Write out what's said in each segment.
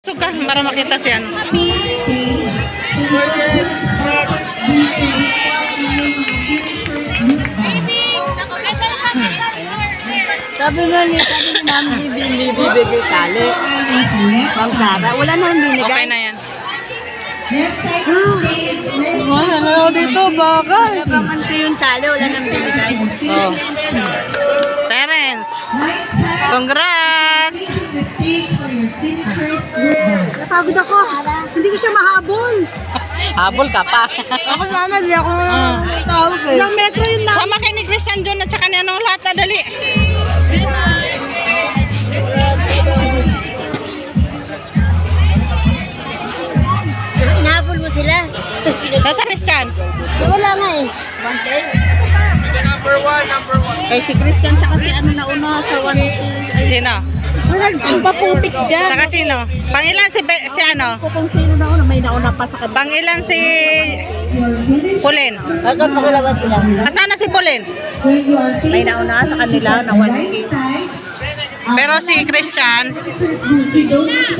Diretso ka para makita si ano. Sabi namin bibigay tali. Ma'am Sara, wala na yung binigay. Okay na yan. Wala na ako dito, bakal. Nabangan ko yung tali, wala nang binigay. Oh. Terence, congrats! Napagod ako. Hindi ko siya mahabol. Habol ka pa. Ako mama, hindi ako tawag eh. Ilang metro yun na. Sama kay ni Christian John at saka ni anong lahat na dali. Inahabol mo sila. Nasa Christian? Wala nga eh. Number one. Eh si Christian tsaka si ano na una sa 1 Sino? Wala, yung paputik dyan. Saka sino? Pangilan si ano? Kung sino na una, may nauna pa sa kanila. Pangilan si Pauline? Bakit pakilabas sila? Asan na si Pauline? May nauna sa kanila na 1K. Pero si Christian,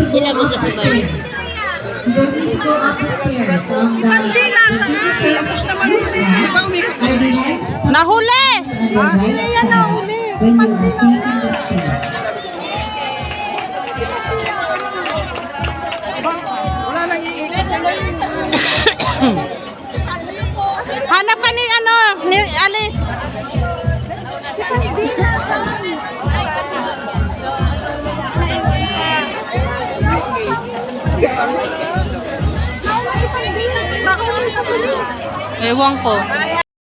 Sila magkasabay. Pati nasa tapos naman di ba umikot mo si Christian? nahuli! Sila yan nahuli. Pati na. Wala nang iikot. Hanap ka ni ano, ni Alice. Ewan ko.